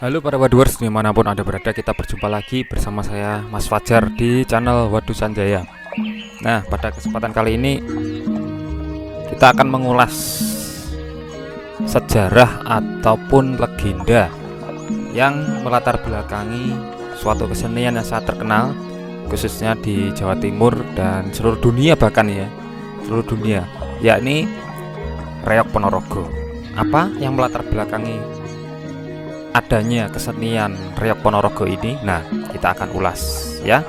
Halo para Waduers, dimanapun Anda berada, kita berjumpa lagi bersama saya Mas Fajar di channel Wadu Sanjaya. Nah, pada kesempatan kali ini kita akan mengulas sejarah ataupun legenda yang melatar belakangi suatu kesenian yang sangat terkenal, khususnya di Jawa Timur dan seluruh dunia, bahkan ya seluruh dunia, yakni Reog Ponorogo. Apa yang melatar belakangi adanya kesenian Reog Ponorogo ini? Nah, kita akan ulas ya.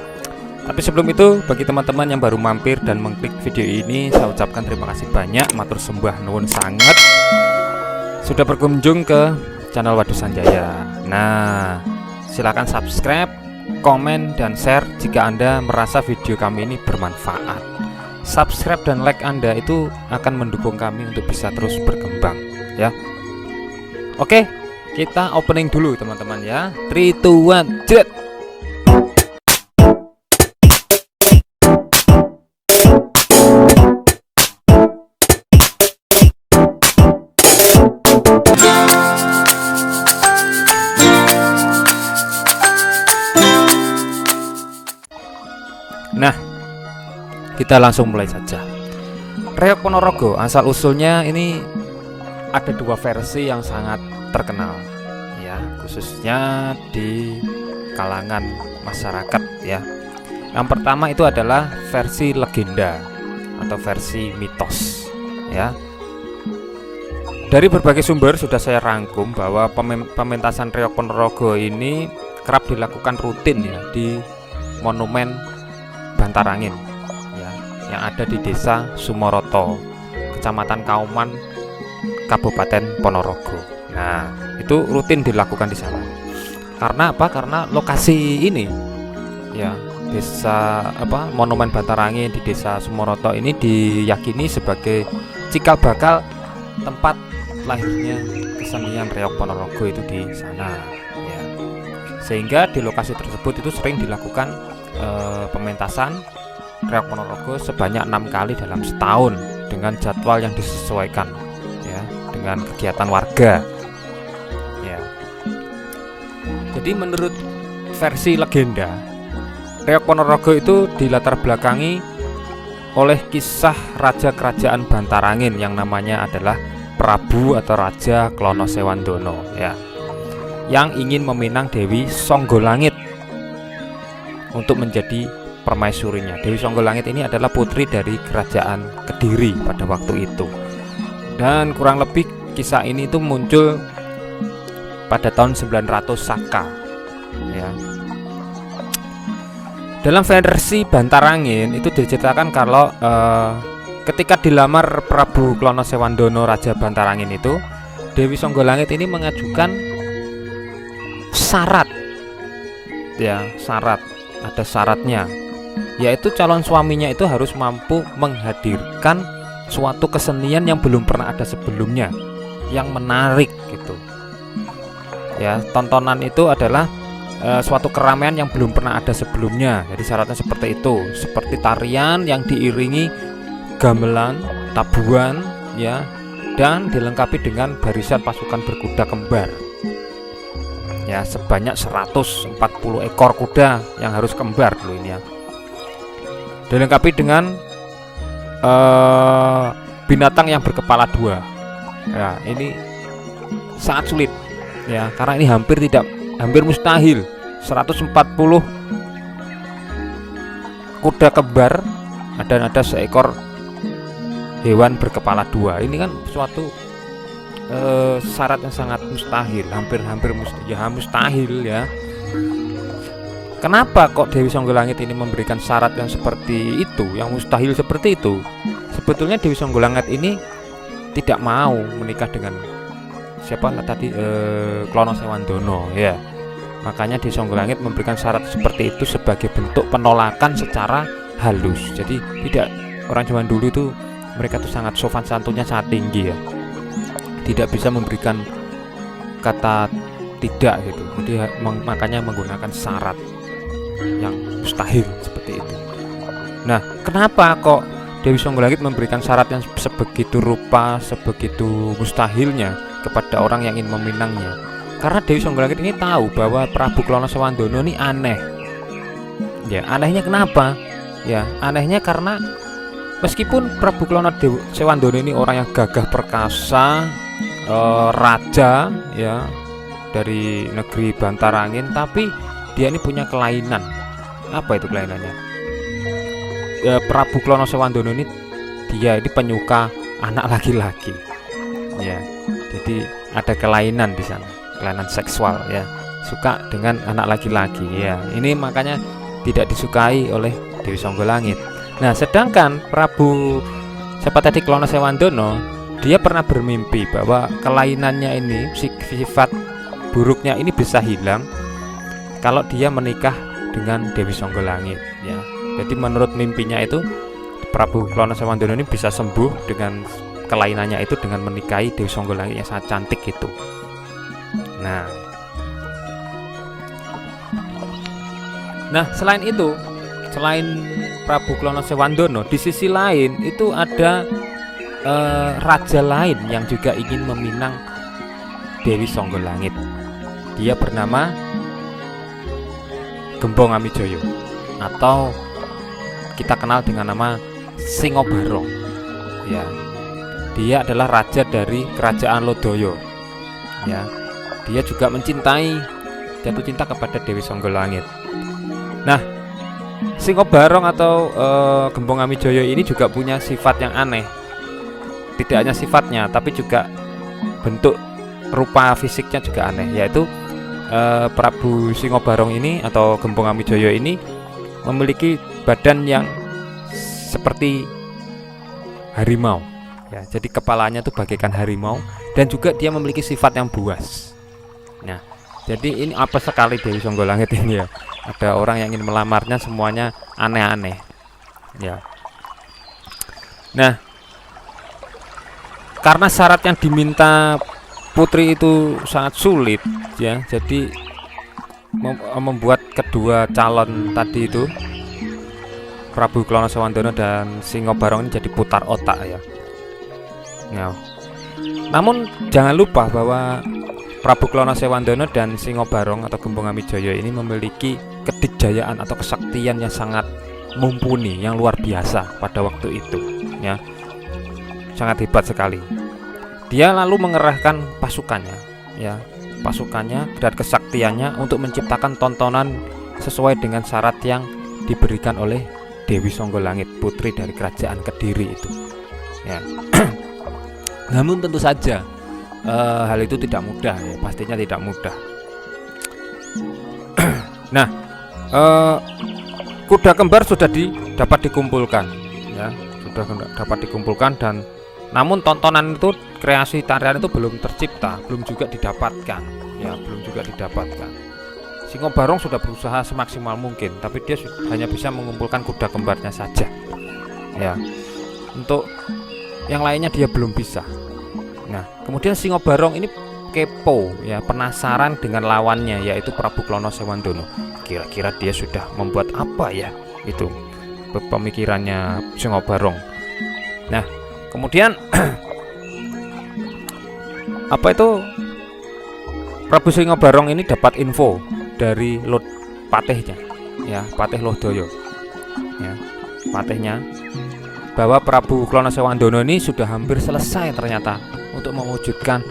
Tapi sebelum itu, bagi teman-teman yang baru mampir dan mengklik video ini, saya ucapkan terima kasih banyak, matur sembah nuwun sangat sudah berkunjung ke channel Wadu Sanjaya. Nah, silakan subscribe, komen, dan share jika Anda merasa video kami ini bermanfaat. Subscribe dan like Anda itu akan mendukung kami untuk bisa terus berkembang ya. Oke, kita opening dulu teman-teman ya. 3, 2, 1, jet. Nah, kita langsung mulai saja. Reog Ponorogo asal usulnya ini ada dua versi yang sangat terkenal ya, khususnya di kalangan masyarakat ya. Yang pertama itu adalah versi legenda atau versi mitos ya. Dari berbagai sumber sudah saya rangkum bahwa pementasan Reog Ponorogo ini kerap dilakukan rutin ya di monumen Bantarangin ya, yang ada di Desa Sumoroto, Kecamatan Kauman, Kabupaten Ponorogo. Nah, itu rutin dilakukan di sana. Karena apa? Karena lokasi ini ya, desa Monumen Bantarangin di Desa Sumoroto ini diyakini sebagai cikal bakal tempat lahirnya kesenian Reog Ponorogo itu di sana ya. Sehingga di lokasi tersebut itu sering dilakukan pementasan Reog Ponorogo sebanyak 6 kali dalam setahun dengan jadwal yang disesuaikan ya dengan kegiatan warga ya. Jadi menurut versi legenda, Reog Ponorogo itu dilatar belakangi oleh kisah raja kerajaan Bantarangin yang namanya adalah Prabu atau Raja Klono Sewandono ya, yang ingin meminang Dewi Songgolangit untuk menjadi permaisurinya. Dewi Songgolangit ini adalah putri dari kerajaan Kediri pada waktu itu. Dan kurang lebih kisah ini itu muncul pada tahun 900 Saka ya. Dalam versi Bantarangin itu diceritakan kalau ketika dilamar Prabu Klono Sewandono Raja Bantarangin itu, Dewi Songgolangit ini mengajukan syarat ya, ada syaratnya, yaitu calon suaminya itu harus mampu menghadirkan suatu kesenian yang belum pernah ada sebelumnya, yang menarik gitu ya. Tontonan itu adalah suatu keramaian yang belum pernah ada sebelumnya. Jadi syaratnya seperti itu, seperti tarian yang diiringi gamelan, tabuhan ya, dan dilengkapi dengan barisan pasukan berkuda kembar ya, sebanyak 140 ekor kuda yang harus kembar dulu ini ya, dilengkapi dengan binatang yang berkepala 2 ya. Ini sangat sulit ya, karena ini hampir mustahil. 140 kuda kembar dan ada seekor hewan berkepala 2. Ini kan suatu syarat yang sangat mustahil, hampir mustahil ya. Kenapa kok Dewi Songgolangit ini memberikan syarat yang seperti itu, yang mustahil seperti itu? Sebetulnya Dewi Songgolangit ini tidak mau menikah dengan siapa tadi, Klono Sewandono ya. Makanya Dewi Songgolangit memberikan syarat seperti itu sebagai bentuk penolakan secara halus. Jadi tidak, orang zaman dulu itu mereka tuh sangat sopan santunnya sangat tinggi ya, tidak bisa memberikan kata tidak gitu. Jadi makanya menggunakan syarat yang mustahil seperti itu. Nah, kenapa kok Dewi Songgolangit memberikan syarat yang sebegitu rupa, sebegitu mustahilnya kepada orang yang ingin meminangnya? Karena Dewi Songgolangit ini tahu bahwa Prabu Klono Sewandono ini aneh. Ya, anehnya kenapa? Ya, anehnya karena meskipun Prabu Klono Sewandono ini orang yang gagah perkasa, raja ya dari negeri Bantarangin, tapi dia ini punya kelainan. Apa itu kelainannya? Prabu Klono Sewandono ini dia ini penyuka anak laki-laki. Ya, jadi ada kelainan di sana, kelainan seksual ya, suka dengan anak laki-laki ya. Ini makanya tidak disukai oleh Dewi Songgolangit. Nah, sedangkan Prabu siapa tadi Klono Sewandono, dia pernah bermimpi bahwa kelainannya ini, sifat buruknya ini bisa hilang kalau dia menikah dengan Dewi Songgolangit ya. Jadi menurut mimpinya itu Prabu Klono Sewandono ini bisa sembuh dengan kelainannya itu dengan menikahi Dewi Songgolangit yang sangat cantik itu. Nah, selain itu, selain Prabu Klono Sewandono, di sisi lain itu ada raja lain yang juga ingin meminang Dewi Songgolangit. Dia bernama Gembong Amijoyo atau kita kenal dengan nama Singobarong ya. Dia adalah raja dari kerajaan Lodoyo ya. Dia juga jatuh cinta kepada Dewi Songgolangit. Nah, Singobarong atau Gembong Amijoyo ini juga punya sifat yang aneh. Tidak hanya sifatnya, tapi juga bentuk rupa fisiknya juga aneh, yaitu Prabu Singobarong ini atau Gembong Amijoyo ini memiliki badan yang seperti harimau ya. Jadi kepalanya itu bagaikan harimau dan juga dia memiliki sifat yang buas. Nah, jadi ini apa sekali Dewi Songgolangit ini ya. Ada orang yang ingin melamarnya, semuanya aneh-aneh ya. Nah, karena syarat yang diminta putri itu sangat sulit ya, jadi membuat kedua calon tadi itu Prabu Klono Sewandono dan Singobarong ini jadi putar otak ya. Nah, namun jangan lupa bahwa Prabu Klono Sewandono dan Singobarong atau Gembong Amijoyo ini memiliki kedikjayaan atau kesaktian yang sangat mumpuni, yang luar biasa pada waktu itu ya. Sangat hebat sekali. Dia lalu mengerahkan pasukannya ya, dan kesaktiannya untuk menciptakan tontonan sesuai dengan syarat yang diberikan oleh Dewi Songgolangit, putri dari kerajaan Kediri itu ya. Namun tentu saja hal itu tidak mudah ya, pastinya tidak mudah. Nah, kuda kembar sudah dapat dikumpulkan ya, dan namun tontonan itu, kreasi tarian itu belum tercipta, belum juga didapatkan ya, Singobarong sudah berusaha semaksimal mungkin, tapi dia hanya bisa mengumpulkan kuda kembarnya saja ya. Untuk yang lainnya dia belum bisa. Nah, kemudian Singobarong ini kepo ya, penasaran dengan lawannya yaitu Prabu Klono Sewandono. Kira-kira dia sudah membuat apa ya, itu pemikirannya Singobarong. Nah, kemudian apa itu, Prabu Singobarong ini dapat info dari patihnya ya, Patih Lodoyo ya, patihnya, bahwa Prabu Klono Sewandono ini sudah hampir selesai ternyata untuk mewujudkan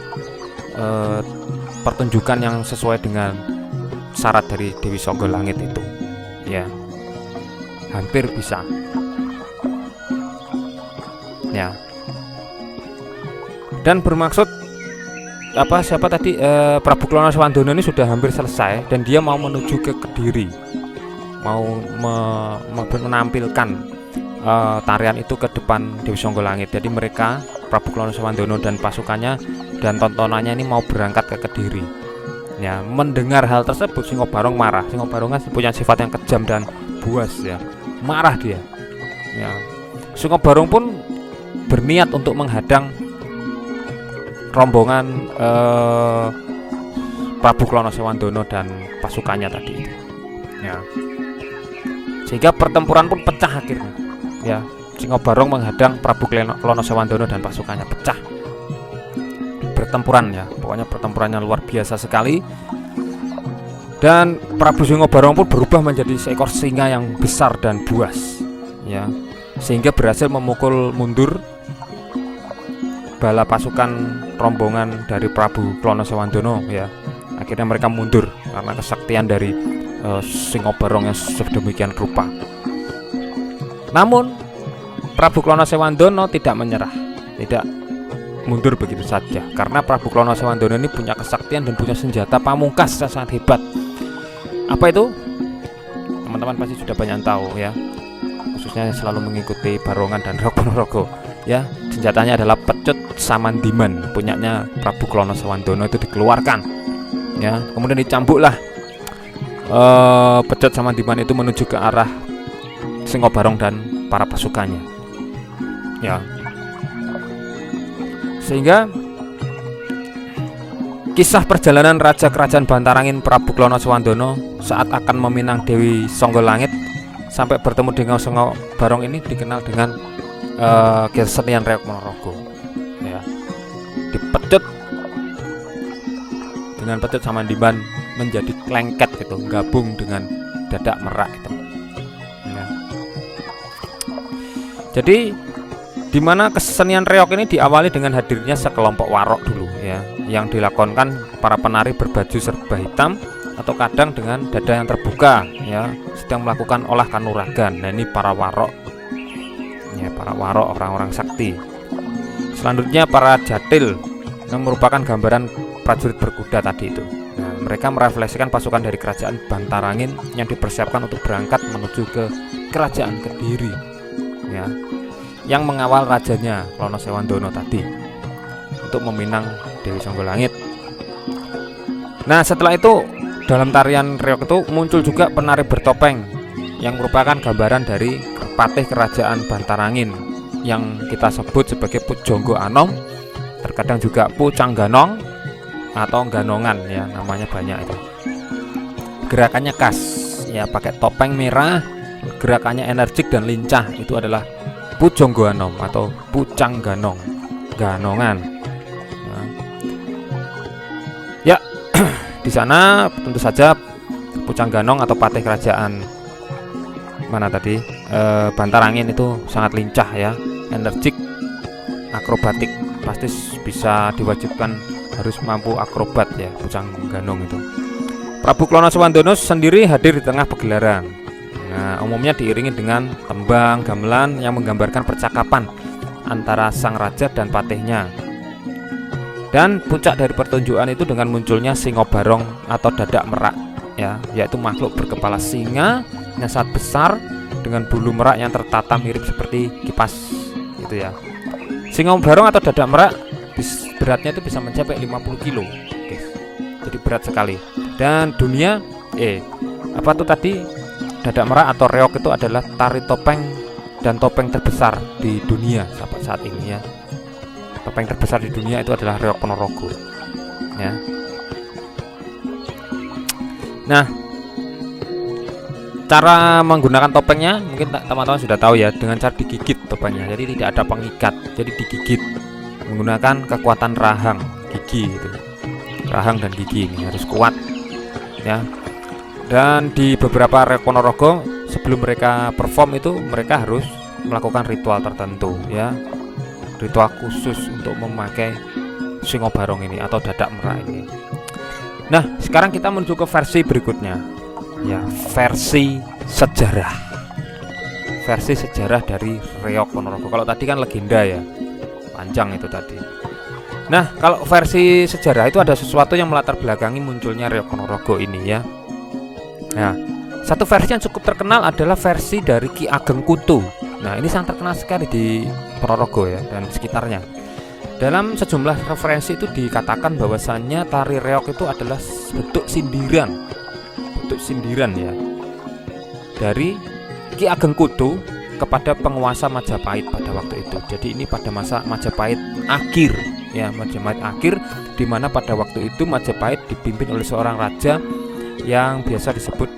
pertunjukan yang sesuai dengan syarat dari Dewi Songgolangit itu ya, hampir bisa ya. Dan bermaksud siapa tadi Prabu Klono Sewandono ini sudah hampir selesai dan dia mau menuju ke Kediri, mau menampilkan tarian itu ke depan Dewi Songgolangit. Jadi mereka, Prabu Klono Sewandono dan pasukannya dan tontonannya ini mau berangkat ke Kediri ya. Mendengar hal tersebut Singobarong marah. Singobarong kan punya sifat yang kejam dan buas ya, marah dia ya. Singobarong pun berniat untuk menghadang rombongan Prabu Klono Sewandono dan pasukannya tadi itu ya. Sehingga pertempuran pun pecah akhirnya ya. Singobarong menghadang Prabu Klono Sewandono dan pasukannya, pecah, pertempuran ya. Pokoknya pertempurannya luar biasa sekali. Dan Prabu Singobarong pun berubah menjadi seekor singa yang besar dan buas ya, sehingga berhasil memukul mundur bala pasukan rombongan dari Prabu Klonosewandono ya. Akhirnya mereka mundur karena kesaktian dari Singobarong yang sedemikian rupa. Namun Prabu Klonosewandono tidak menyerah, tidak mundur begitu saja, karena Prabu Klonosewandono ini punya kesaktian dan punya senjata pamungkas yang sangat hebat. Apa itu? Teman-teman pasti sudah banyak tahu ya, khususnya yang selalu mengikuti Barongan dan Reok Ponorogo ya. Senjatanya adalah pecut Samandiman, punyanya Prabu Klonosewandono itu dikeluarkan ya, kemudian dicambuklah pecut Samandiman itu menuju ke arah Singobarong dan para pasukannya ya, sehingga kisah perjalanan Raja Kerajaan Bantarangin Prabu Klonosewandono saat akan meminang Dewi Songgolangit sampai bertemu dengan Singobarong ini dikenal dengan kesenian Reok Ponorogo ya. Dipecut dengan pecut Samandiman menjadi klengket gitu, gabung dengan dadak merak gitu ya. Jadi dimana kesenian reok ini diawali dengan hadirnya sekelompok warok dulu ya, yang dilakonkan para penari berbaju serba hitam atau kadang dengan dada yang terbuka ya, sedang melakukan olah kanuragan. Nah ini para warok ya, para warok orang-orang sakti. Selanjutnya para jatil yang merupakan gambaran prajurit berkuda tadi itu. Nah, mereka merefleksikan pasukan dari kerajaan Bantarangin yang dipersiapkan untuk berangkat menuju ke kerajaan Kediri ya, yang mengawal rajanya Klonosewandono tadi untuk meminang Dewi Songgolangit. Nah setelah itu dalam tarian reok itu muncul juga penari bertopeng yang merupakan gambaran dari patih kerajaan Bantarangin yang kita sebut sebagai Pujangga Anom, terkadang juga Pucangganong atau Ganongan ya, namanya banyak itu. Gerakannya khas ya, pakai topeng merah, gerakannya energik dan lincah, itu adalah Pujangga Anom atau Pucangganong, Ganongan ya. Di sana tentu saja Pucangganong atau patih kerajaan mana tadi Bantarangin itu sangat lincah ya, energik, akrobatik, pasti bisa diwajibkan harus mampu akrobat ya Pucangganong itu. Prabu Klonosewandono sendiri hadir di tengah pagelaran. Nah, umumnya diiringi dengan tembang gamelan yang menggambarkan percakapan antara sang raja dan patihnya. Dan puncak dari pertunjukan itu dengan munculnya Singobarong atau dadak merak ya, yaitu makhluk berkepala singa yang sangat besar dengan bulu merak yang tertata mirip seperti kipas gitu ya. Singobarong atau dadak merak beratnya itu bisa mencapai 50 kilo guys. Jadi berat sekali. Dan dunia apa tuh tadi, dadak merak atau reok itu adalah tari topeng dan topeng terbesar di dunia sampai saat ini ya. Topeng terbesar di dunia itu adalah Reok Ponorogo ya. Nah, cara menggunakan topengnya mungkin teman-teman sudah tahu ya, dengan cara digigit topengnya. Jadi tidak ada pengikat, jadi digigit menggunakan kekuatan rahang gigi itu. Rahang dan gigi ini harus kuat ya. Dan di beberapa Reok Ponorogo sebelum mereka perform itu mereka harus melakukan ritual tertentu ya, ritual khusus untuk memakai Singobarong ini atau dadak merak ini. Nah sekarang kita menuju ke versi berikutnya ya, versi sejarah. Versi sejarah dari Reok Ponorogo. Kalau tadi kan legenda ya, panjang itu tadi. Nah kalau versi sejarah itu ada sesuatu yang melatar belakangi munculnya Reok Ponorogo ini ya. Nah satu versi yang cukup terkenal adalah versi dari Ki Ageng Kutu. Nah ini sangat terkenal sekali di Ponorogo ya dan sekitarnya. Dalam sejumlah referensi itu dikatakan bahwasannya tari reok itu adalah bentuk sindiran ya dari Ki Ageng Kutu kepada penguasa Majapahit pada waktu itu. Jadi ini pada masa Majapahit akhir ya, Majapahit akhir, di mana pada waktu itu Majapahit dipimpin oleh seorang raja yang biasa disebut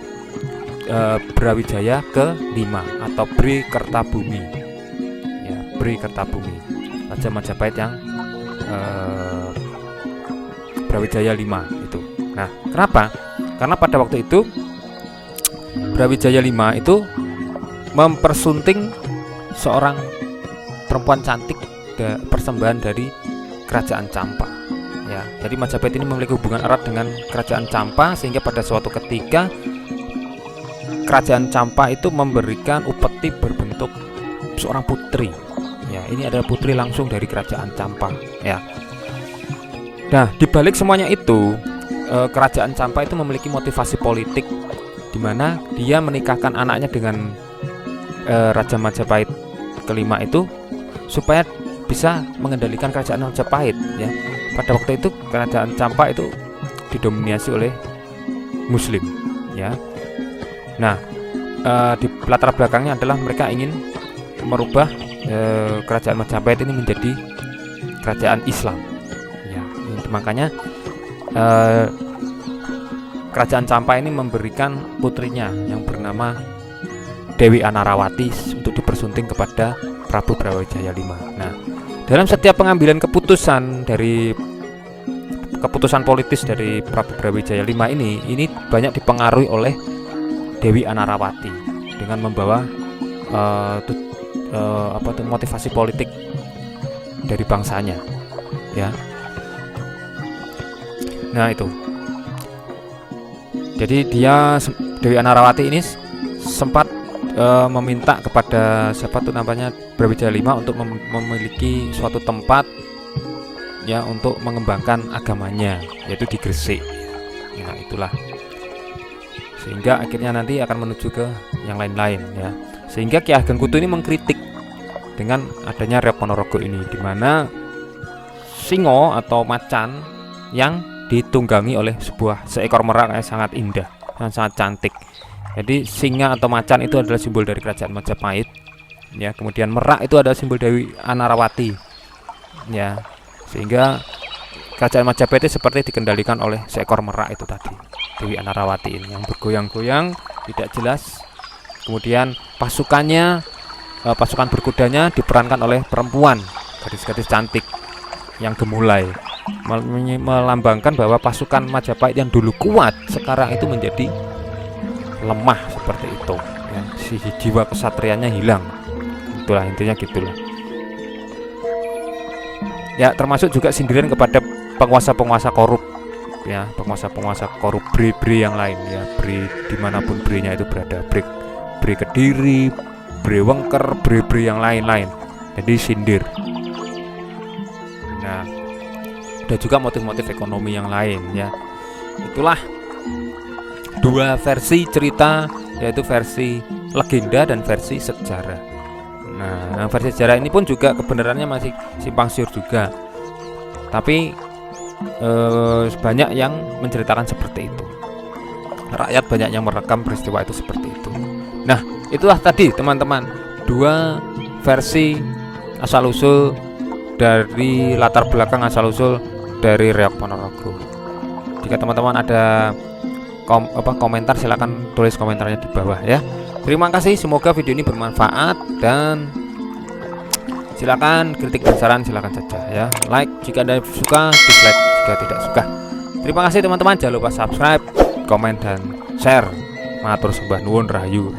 Brawijaya ke-5 atau Bri Kertabumi ya, Bri Kertabumi, Raja Majapahit yang Brawijaya V itu. Nah, kenapa? Karena pada waktu itu Brawijaya V itu mempersunting seorang perempuan cantik persembahan dari kerajaan Campa. Ya, jadi Majapahit ini memiliki hubungan erat dengan kerajaan Campa, sehingga pada suatu ketika kerajaan Campa itu memberikan upeti berbentuk seorang putri. Ya, ini adalah putri langsung dari kerajaan Campa. Ya. Nah, dibalik semuanya itu, kerajaan Campa itu memiliki motivasi politik, di mana dia menikahkan anaknya dengan Raja Majapahit kelima itu supaya bisa mengendalikan kerajaan Majapahit. Ya, pada waktu itu kerajaan Campa itu didominasi oleh Muslim. Ya, nah di latar belakangnya adalah mereka ingin merubah kerajaan Majapahit ini menjadi kerajaan Islam. Ya, makanya kerajaan Campa ini memberikan putrinya yang bernama Dewi Anarawati untuk dipersunting kepada Prabu Brawijaya V. Nah, dalam setiap pengambilan keputusan politis dari Prabu Brawijaya V ini banyak dipengaruhi oleh Dewi Anarawati dengan membawa motivasi politik dari bangsanya. Ya. Nah, itu. Jadi Dewi Anarawati ini sempat meminta kepada siapa tuh namanya Brawijaya V untuk memiliki suatu tempat ya untuk mengembangkan agamanya, yaitu di Gresik. Nah, itulah. Sehingga akhirnya nanti akan menuju ke yang lain-lain ya. Sehingga Ki Ageng Kutu ini mengkritik dengan adanya Reok Ponorogo ini, di mana singo atau macan yang ditunggangi oleh seekor merak yang sangat indah dan sangat cantik. Jadi singa atau macan itu adalah simbol dari kerajaan Majapahit. Ya, kemudian merak itu adalah simbol Dewi Anarawati. Ya, sehingga kerajaan Majapahit itu seperti dikendalikan oleh seekor merak itu tadi, Dewi Anarawati ini yang bergoyang-goyang tidak jelas. Kemudian pasukan berkudanya diperankan oleh perempuan, gadis-gadis cantik yang gemulai, melambangkan bahwa pasukan Majapahit yang dulu kuat sekarang itu menjadi lemah seperti itu ya, si jiwa kesatriannya hilang. Itulah intinya, gitulah ya. Termasuk juga sindiran kepada penguasa-penguasa korup ya, penguasa-penguasa korup, bre-bre yang lain ya, bre dimanapun bre-nya itu berada, bre Kediri, bre Wengker, bre-bre yang lain-lain. Jadi sindir. Nah, ada juga motif-motif ekonomi yang lain ya. Itulah dua versi cerita, yaitu versi legenda dan versi sejarah. Nah, versi sejarah ini pun juga kebenarannya masih simpang siur juga. Tapi banyak yang menceritakan seperti itu. Rakyat banyak yang merekam peristiwa itu seperti itu. Nah, itulah tadi teman-teman, dua versi asal-usul dari latar belakang asal-usul dari Reok Ponorogo. Jika teman-teman ada komentar, silakan tulis komentarnya di bawah ya. Terima kasih, semoga video ini bermanfaat, dan silakan kritik dan saran silakan saja ya. Like jika Anda suka, dislike jika tidak suka. Terima kasih teman-teman, jangan lupa subscribe, komen dan share. Matur sembah nuwun, rahayu.